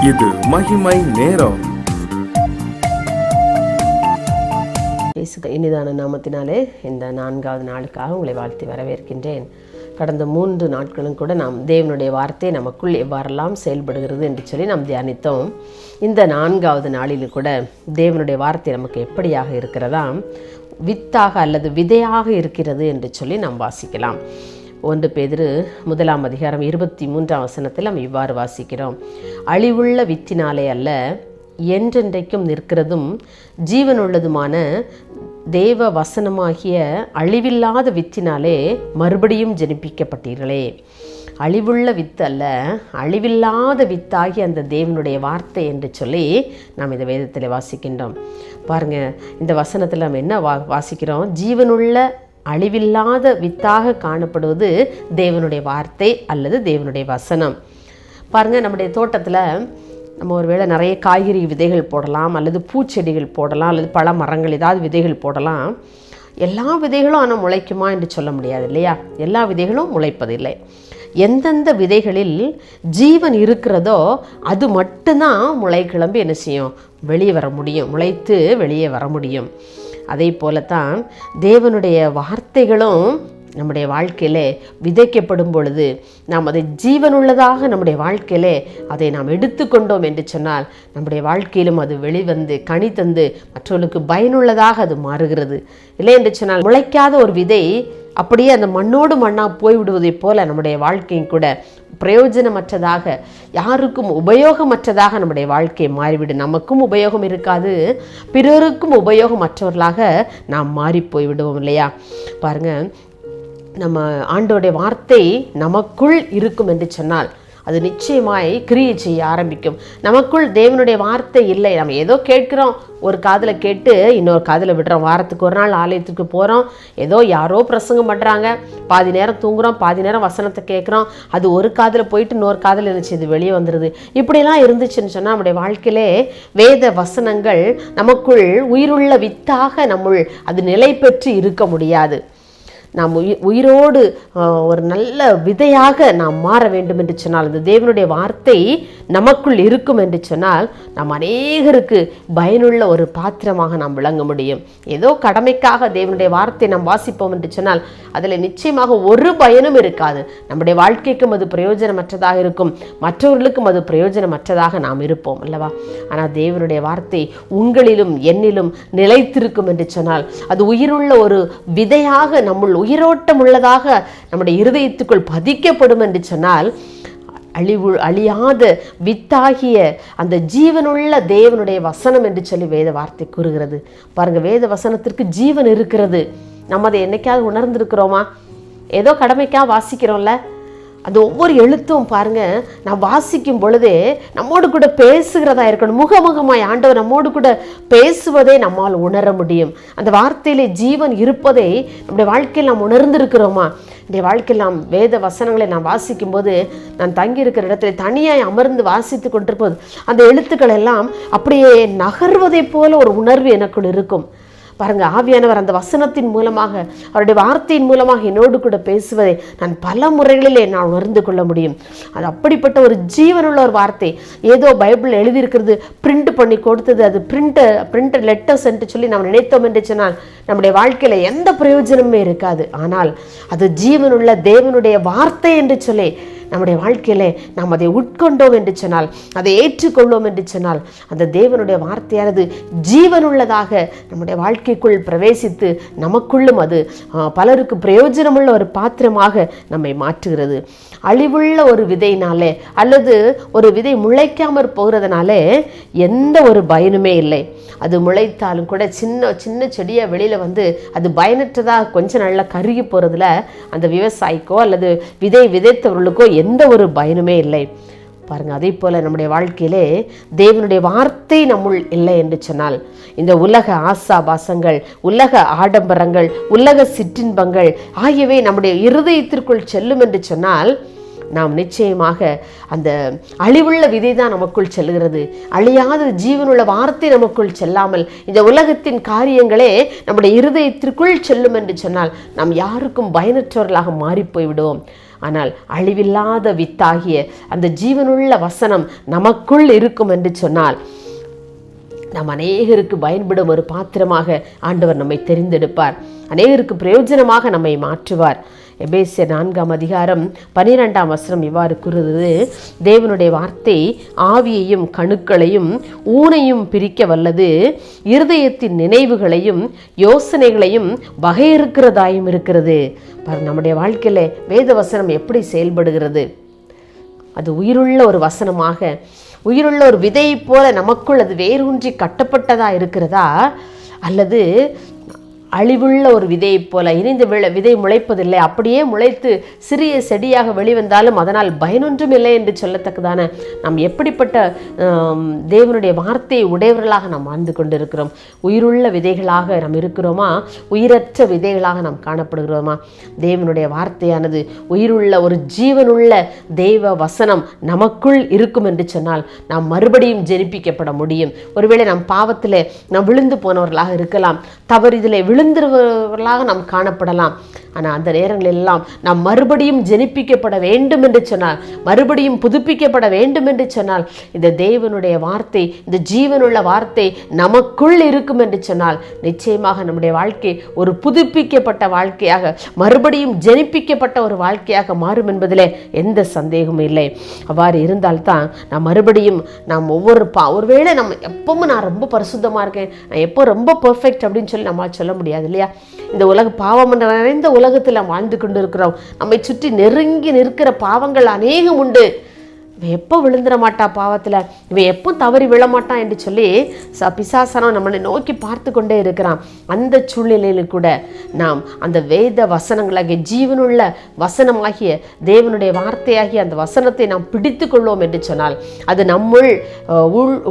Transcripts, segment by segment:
இது மகிமை நேரம். இனிதான நாமத்தினாலே இந்த 4வது நாளுக்காக உங்களை வாழ்த்தி வரவேற்கின்றேன். கடந்த 3 நாட்களும் கூட நாம் தேவனுடைய வார்த்தை நமக்குள் எவ்வாறெல்லாம் செயல்படுகிறது என்று சொல்லி நாம் தியானித்தோம். இந்த 4வது நாளில் கூட தேவனுடைய வார்த்தை நமக்கு எப்படியாக இருக்கிறதா, வித்தாக அல்லது விதையாக இருக்கிறது என்று சொல்லி நாம் வாசிக்கலாம். 1 பேதுரு 1 அதிகாரம் 23 வசனத்தில் நாம் இவ்வாறு வாசிக்கிறோம். அழிவுள்ள வித்தினாலே அல்ல, என்றென்றைக்கும் நிற்கிறதும் ஜீவனுள்ளதுமான தேவ வசனமாகிய அழிவில்லாத வித்தினாலே மறுபடியும் ஜெனிப்பிக்கப்பட்டீர்களே. அழிவுள்ள வித்து அல்ல, அழிவில்லாத வித்தாகி அந்த தேவனுடைய வார்த்தை என்று சொல்லி நாம் இந்த வேதத்தில் வாசிக்கின்றோம். பாருங்கள், இந்த வசனத்தில் நம்ம என்ன வாசிக்கிறோம்? ஜீவனுள்ள அழிவில்லாத வித்தாக காணப்படுவது தேவனுடைய வார்த்தை அல்லது தேவனுடைய வசனம். பாருங்கள், நம்முடைய தோட்டத்தில் நம்ம ஒரு வேளை நிறைய காய்கறி விதைகள் போடலாம், அல்லது பூச்செடிகள் போடலாம், அல்லது பழ மரங்கள் ஏதாவது விதைகள் போடலாம். எல்லா விதைகளும் ஆனால் முளைக்குமா என்று சொல்ல முடியாது இல்லையா? எல்லா விதைகளும் முளைப்பதில்லை. எந்தெந்த விதைகளில் ஜீவன் இருக்கிறதோ அது மட்டும்தான் முளை கிளம்பி என்ன செய்யும்? வெளியே வர முடியும், முளைத்து வெளியே வர முடியும். அதே போலத்தான் தேவனுடைய வார்த்தைகளும் நம்முடைய வாழ்க்கையிலே விதைக்கப்படும் பொழுது நாம் அதை ஜீவனுள்ளதாக நம்முடைய வாழ்க்கையிலே அதை நாம் எடுத்துக்கொண்டோம் என்று சொன்னால் நம்முடைய வாழ்க்கையிலும் அது வெளிவந்து கனி தந்து மற்றவர்களுக்கு பயனுள்ளதாக அது மாறுகிறது. இல்லை என்று சொன்னால் முளைக்காத ஒரு விதை அப்படியே அந்த மண்ணோடு மண்ணாக போய்விடுவதைப் போல நம்முடைய வாழ்க்கையும் கூட பிரயோஜனமற்றதாக, யாருக்கும் உபயோகமற்றதாக நம்முடைய வாழ்க்கை மாறிவிடும். நமக்கும் உபயோகம் இருக்காது, பிறருக்கும் உபயோகமற்றவர்களாக நாம் மாறி போய்விடுவோம் இல்லையா? பாருங்கள், நம்ம ஆண்டவருடைய வார்த்தை நமக்குள் இருக்கும் என்று சொன்னால் அது நிச்சயமாய் கிரியை செய்ய ஆரம்பிக்கும். நமக்குள் தேவனுடைய வார்த்தை இல்லை, நம்ம ஏதோ கேட்குறோம், ஒரு காதில் கேட்டு இன்னொரு காதில் விடுறோம். வாரத்துக்கு ஒரு நாள் ஆலயத்துக்கு போகிறோம், ஏதோ யாரோ பிரசங்கம் பண்ணுறாங்க, பாதி நேரம் தூங்குகிறோம், பாதி நேரம் வசனத்தை கேட்குறோம், அது ஒரு காதில் போயிட்டு இன்னொரு காதில் இருந்துச்சு, இது வெளியே வந்துடுது. இப்படிலாம் இருந்துச்சுன்னு சொன்னால் நம்முடைய வாழ்க்கையிலே வேத வசனங்கள் நமக்குள் உயிருள்ள வித்தாக நம்முள் அது நிலை பெற்று இருக்க முடியாது. நாம் உயிரோடு ஒரு நல்ல விதையாக நாம் மாற வேண்டும் என்று சொன்னால், இந்த தேவனுடைய வார்த்தை நமக்குள் இருக்கும் என்று சொன்னால் நாம் அநேகருக்கு பயனுள்ள ஒரு பாத்திரமாக நாம் விளங்க முடியும். ஏதோ கடமைக்காக தேவனுடைய வார்த்தை நாம் வாசிப்போம் என்று சொன்னால் அதில் நிச்சயமாக ஒரு பயனும் இருக்காது. நம்முடைய வாழ்க்கைக்கும் அது பிரயோஜனமற்றதாக இருக்கும், மற்றவர்களுக்கும் அது பிரயோஜனமற்றதாக நாம் இருப்போம் அல்லவா? ஆனால் தேவனுடைய வார்த்தை உங்களிலும் என்னிலும் நிலைத்திருக்கும் என்று சொன்னால் அது உயிருள்ள ஒரு விதையாக நம்முள் உயிரோட்டம் உள்ளதாக நம்முடைய இருதயத்துக்குள் பதிக்கப்படும் என்று சொன்னால் அழியாத வித்தாகிய அந்த ஜீவனுள்ள தேவனுடைய வசனம் என்று சொல்லி வேத வார்த்தை கூறுகிறது. பாருங்க, வேத வசனத்திற்கு ஜீவன் இருக்கிறது. நம்ம அதை என்னைக்காவது உணர்ந்திருக்கிறோமா? ஏதோ கடமைக்காக வாசிக்கிறோம்ல, அந்த ஒவ்வொரு எழுத்தும் பாருங்க, நான் வாசிக்கும் பொழுதே நம்மோடு கூட பேசுகிறதா இருக்கணும். முகமுகமாய் ஆண்டவர் நம்மோடு கூட பேசுவதை நம்மால் உணர முடியும். அந்த வார்த்தையிலே ஜீவன் இருப்பதை நம்முடைய வாழ்க்கையில் நாம் உணர்ந்திருக்கிறோமா? இந்த வாழ்க்கையில் நாம் வேத வசனங்களை நாம் வாசிக்கும் போது, நான் தங்கியிருக்கிற இடத்துல தனியாய் அமர்ந்து வாசித்து கொண்டிருப்பது அந்த எழுத்துக்கள் எல்லாம் அப்படியே நகர்வதை போல ஒரு உணர்வு எனக்குள் இருக்கும். பாருங்க, ஆவியானவர் அந்த வசனத்தின் மூலமாக, அவருடைய வார்த்தையின் மூலமாக என்னோடு கூட பேசுவதை நான் பல முறைகளிலே நான் உணர்ந்து கொள்ள முடியும். அது அப்படிப்பட்ட ஒரு ஜீவனுள்ள ஒரு வார்த்தை. ஏதோ பைபிள் எழுதியிருக்கிறது, பிரிண்ட் பண்ணி கொடுத்தது, அது பிரிண்ட் லெட்டர்ஸ் என்று சொல்லி நாம் நினைத்தோம் என்று சொன்னால் நம்முடைய வாழ்க்கையில எந்த பிரயோஜனமே இருக்காது. ஆனால் அது ஜீவனுள்ள தேவனுடைய வார்த்தை என்று சொல்லி நம்முடைய வாழ்க்கையிலே நாம் அதை உட்கொண்டோம் என்று சொன்னால், அதை ஏற்றுக்கொள்ளோம் என்று சொன்னால் அந்த தேவனுடைய வார்த்தையானது ஜீவனுள்ளதாக நம்முடைய வாழ்க்கைக்குள் பிரவேசித்து நமக்குள்ளும் அது பலருக்கு பிரயோஜனமுள்ள ஒரு பாத்திரமாக நம்மை மாற்றுகிறது. அழிவுள்ள ஒரு விதையினாலே அல்லது ஒரு விதை முளைக்காமற் போகிறதுனாலே எந்த ஒரு பயனுமே இல்லை. அது முளைத்தாலும் கூட சின்ன சின்ன செடியாக வெளியில் வந்து அது பயனற்றதாக கொஞ்சம் நல்லா கருகி போகிறதுல அந்த விவசாயிக்கோ அல்லது விதைத்தவர்களுக்கோ எந்த ஒரு பயனுமே இல்லை. பாருங்கள், அதே போல் நம்முடைய வாழ்க்கையிலே தேவனுடைய வார்த்தை நம்முள் இல்லை என்று சொன்னால் இந்த உலக ஆசாபாசங்கள், உலக ஆடம்பரங்கள், உலக சிற்றின்பங்கள் ஆகியவை நம்முடைய இருதயத்திற்குள் செல்லும் என்று சொன்னால் நாம் நிச்சயமாக அந்த அழிவுள்ள விதை தான் நமக்குள் செல்கிறது. அழியாத ஜீவனுள்ள வார்த்தை நமக்குள் செல்லாமல் இந்த உலகத்தின் காரியங்களே நம்முடைய இருதயத்திற்குள் செல்லும் என்று சொன்னால் நாம் யாருக்கும் பயனற்றவர்களாக மாறி போய்விடுவோம். ஆனால் அழிவில்லாத வித்தாகிய அந்த ஜீவனுள்ள வசனம் நமக்குள் இருக்கும் என்று சொன்னால் நாம் அநேகருக்கு பயன்படும் ஒரு பாத்திரமாக ஆண்டவர் நம்மை தெரிந்தெடுப்பார். அநேகருக்கு பிரயோஜனமாக நம்மை மாற்றுவார். எபேசியர் 4:12 இவ்வாறு கூறுகிறது, தேவனுடைய வார்த்தை ஆவியையும் கணுக்களையும் ஊனையும் பிரிக்க வல்லது, இருதயத்தின் நினைவுகளையும் யோசனைகளையும் வகையிருக்கிறதாயும் இருக்கிறது. நம்முடைய வாழ்க்கையில வேத வசனம் எப்படி செயல்படுகிறது? அது உயிருள்ள ஒரு வசனமாக, உயிருள்ள ஒரு விதையை போல நமக்குள் அது வேரூன்றி கட்டப்பட்டதா இருக்கிறதா, அல்லது அழிவுள்ள ஒரு விதையை போல இணைந்து விதை முளைப்பதில்லை, அப்படியே முளைத்து சிறிய செடியாக வெளிவந்தாலும் அதனால் பயனொன்றும் இல்லை என்று சொல்லத்தக்கதான நாம் எப்படிப்பட்ட தேவனுடைய வார்த்தையை உடையவர்களாக நாம் வாழ்ந்து கொண்டிருக்கிறோம்? உயிருள்ள விதைகளாக நாம் இருக்கிறோமா, உயிரற்ற விதைகளாக நாம் காணப்படுகிறோமா? தேவனுடைய வார்த்தையானது உயிருள்ள ஒரு ஜீவனுள்ள தெய்வ வசனம் நமக்குள் இருக்கும் என்று சொன்னால் நாம் மறுபடியும் ஜெனிப்பிக்கப்பட முடியும். ஒருவேளை நாம் பாவத்திலே நாம் விழுந்து போனவர்களாக இருக்கலாம், தவறிதிலே விழுந்தவர்களாக நாம் காணப்படலாம். ஆனால் அந்த நேரங்களெல்லாம் நாம் மறுபடியும் ஜெனிப்பிக்கப்பட வேண்டும் என்று சொன்னால், மறுபடியும் புதுப்பிக்கப்பட வேண்டும் என்று சொன்னால், இந்த தேவனுடைய வார்த்தை, இந்த ஜீவனுள்ள வார்த்தை நமக்குள் இருக்கும் என்று சொன்னால் நிச்சயமாக நம்முடைய வாழ்க்கை ஒரு புதுப்பிக்கப்பட்ட வாழ்க்கையாக, மறுபடியும் ஜெனிப்பிக்கப்பட்ட ஒரு வாழ்க்கையாக மாறும் என்பதிலே எந்த சந்தேகமும் இல்லை. அவ்வாறு இருந்தால்தான் நாம் மறுபடியும் நாம் ஒருவேளை நம்ம எப்பவும் நான் ரொம்ப பரிசுத்தமாக இருக்கேன், நான் எப்போ ரொம்ப பெர்ஃபெக்ட் அப்படின்னு சொல்லி நம்மளால் சொல்ல முடியாது இல்லையா? இந்த பாவம் நிறைந்த உலகத்தில் நாம் வாழ்ந்து கொண்டு இருக்கிறோம். நம்மை சுற்றி நெருங்கி நிற்கிற பாவங்கள் அநேகம் உண்டு. இவன் எப்போ விழுந்துட மாட்டா பாவத்தில், இவன் எப்போ தவறி விழமாட்டான் என்று சொல்லி பிசாசனம் நம்மளை நோக்கி பார்த்து கொண்டே இருக்கிறான். அந்த சூழ்நிலையில் கூட நாம் அந்த வேத வசனங்களாகிய ஜீவனுள்ள வசனமாகிய தேவனுடைய வார்த்தையாகிய அந்த வசனத்தை நாம் பிடித்து கொள்வோம் என்று சொன்னால், அது நம்முள்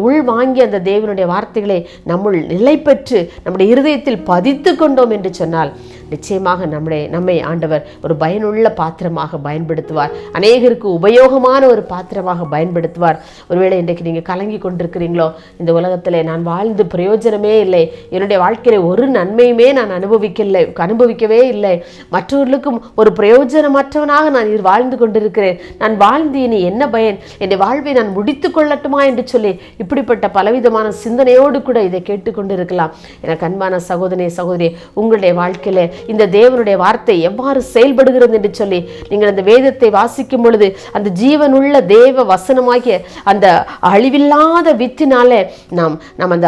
உள் வாங்கி அந்த தேவனுடைய வார்த்தைகளை நம்முள் நிலை பெற்று நம்முடைய இருதயத்தில் பதித்து கொண்டோம் என்று சொன்னால் நிச்சயமாக நம்மை ஆண்டவர் ஒரு பயனுள்ள பாத்திரமாக பயன்படுத்துவார். அநேகருக்கு உபயோகமான ஒரு பாத்திரமாக பயன்படுத்துவார். ஒருவேளை இன்றைக்கு நீங்கள் கலங்கி கொண்டிருக்கிறீங்களோ, இந்த உலகத்தில் நான் வாழ்ந்து பிரயோஜனமே இல்லை, என்னுடைய வாழ்க்கையில ஒரு நன்மையுமே நான் அனுபவிக்கவே இல்லை, மற்றவர்களுக்கும் ஒரு பிரயோஜனமற்றவனாக நான் வாழ்ந்து கொண்டிருக்கிறேன், நான் வாழ்ந்து இனி என்ன பயன், என்னுடைய வாழ்வை நான் முடித்து கொள்ளட்டுமா என்று சொல்லி இப்படிப்பட்ட பலவிதமான சிந்தனையோடு கூட இதை கேட்டுக்கொண்டிருக்கலாம். எனக்கு அன்பான சகோதரி, உங்களுடைய வாழ்க்கையில இந்த தேவனுடைய வார்த்தை எவ்வாறு செயல்படுகிறது என்று சொல்லி நீங்கள் அந்த வேதத்தை வாசிக்கும் பொழுது அந்த ஜீவனுள்ள தேவ வசனமாகிய அந்த அழிவில்லாத வித்தினாலே நாம் அந்த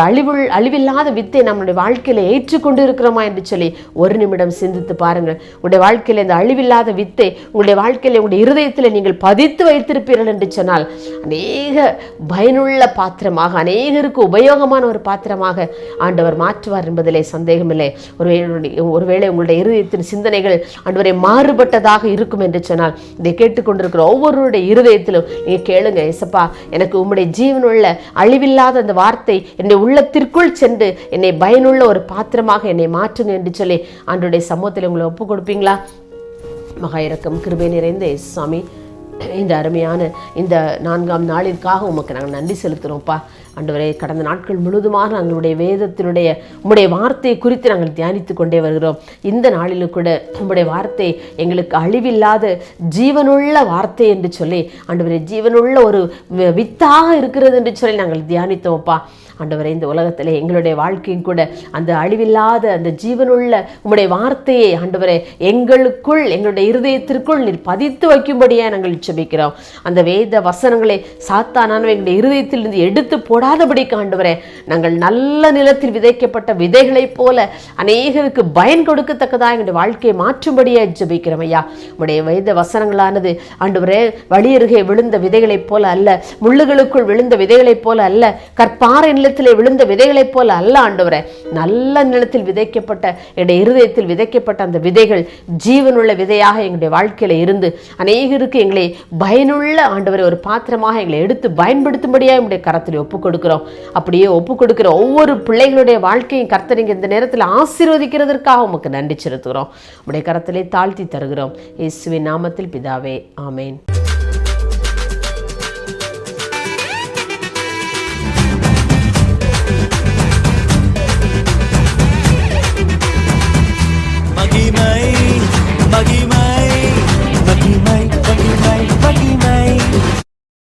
அழிவில்லாத வித்தை நம்முடைய வாழ்க்கையில ஏற்றுக்கொண்டு இருக்கிறோமா என்று சொல்லி ஒரு நிமிடம் சிந்தித்து பாருங்கள். உங்களுடைய வாழ்க்கையில இந்த அழிவில்லாத வித்தை உங்களுடைய வாழ்க்கையில உங்களுடைய இருதயத்தில் நீங்கள் பதித்து வைத்திருப்பீர்கள் என்று சொன்னால் அநேக பயனுள்ள பாத்திரமாக, அநேகருக்கு உபயோகமான ஒரு பாத்திரமாக ஆண்டவர் மாற்றுவார் என்பதிலே சந்தேகமில்லை. ஒருவேளை உங்களுடைய இருதயத்தின் சிந்தனைகள் ஆண்டவரை மாறுபட்டதாக இருக்கும் என்று சொன்னால் இதை கேட்டுக்கொண்டிருக்கிற ஒவ்வொருடைய இருதயத்திலும் நீங்க கேளுங்க, ஏசப்பா எனக்கு உம்முடைய ஜீவனுள்ள அழிவில்லாத அந்த வார்த்தை என்னுடைய உள்ளத்திற்குள் சென்று என்னை பயனுள்ள ஒரு பாத்திரமாக என்னை மாற்றுங்க என்று சொல்லி ஆண்டவருடைய சமூகத்தில் உங்களை ஒப்பு கொடுப்பீங்களா? மகா இரக்கம் கிருபை நிறைந்த சாமி, இந்த அருமையான இந்த 4ஆம் நாளிற்காக உமக்கு நாங்கள் நன்றி செலுத்துகிறோம்ப்பா. ஆண்டவரே, கடந்த நாட்கள் முழுதுமாக எங்களுடைய வேதத்தினுடைய உம்முடைய வார்த்தையை குறித்து நாங்கள் தியானித்து கொண்டே வருகிறோம். இந்த நாளிலும் கூட உம்முடைய வார்த்தை எங்களுக்கு அழிவில்லாத ஜீவனுள்ள வார்த்தை என்று சொல்லி ஆண்டவரே ஜீவனுள்ள ஒரு வித்தாக இருக்கிறது என்று சொல்லி நாங்கள் தியானித்தோம்ப்பா. ஆண்டவரே, இந்த உலகத்தில் எங்களுடைய வாழ்க்கையும் கூட அந்த அழிவில்லாத அந்த ஜீவனுள்ள உம்முடைய வார்த்தையை ஆண்டவரே எங்களுக்குள், எங்களுடைய இருதயத்திற்குள் நீர் பதித்து வைக்கும்படியாக நாங்கள் ஜெபிக்கிறோம். அந்த வேத வசனங்களை சாத்தானானவை எங்களுடைய இருதயத்திலிருந்து எடுத்து போடாதபடிக்கு ஆண்டவரே நாங்கள் நல்ல நிலத்தில் விதைக்கப்பட்ட விதைகளைப் போல அநேகருக்கு பயன் கொடுக்கத்தக்கதாக எங்களுடைய வாழ்க்கையை மாற்றும்படியாக ஜெபிக்கிறோம் ஐயா. உம்முடைய வேத வசனங்களானது ஆண்டவரே வழியருகே விழுந்த விதைகளைப் போல அல்ல, முள்ளுகளுக்குள் விழுந்த விதைகளைப் போல அல்ல, கற்பாறை நிலத்திலே விழுந்த விதைகளைப் போல அல்ல ஆண்டவரே, நல்ல நிலத்தில் விதைக்கப்பட்ட என்னுடைய இருதயத்தில் விதைக்கப்பட்ட அந்த விதைகள் ஜீவனுள்ள விதையாக எங்களுடைய வாழ்க்கையில இருந்து அநேகருக்கு எங்களை பயனுள்ள ஆண்டவரை ஒரு பாத்திரமாக எங்களை எடுத்து பயன்படுத்தும்படியாக எங்களுடைய கரத்தில் ஒப்புக் கொடுக்கிறோம். அப்படியே ஒப்புக் கொடுக்கிற ஒவ்வொரு பிள்ளைகளுடைய வாழ்க்கையும் கர்த்தர் இந்த நேரத்தில் ஆசீர்வதிக்கிறதற்காக உமக்கு நன்றி செலுத்துகிறோம். உடைய கரத்திலே தாழ்த்தி தருகிறோம். இயேசுவின் நாமத்தில் பிதாவே, ஆமேன். மகிமை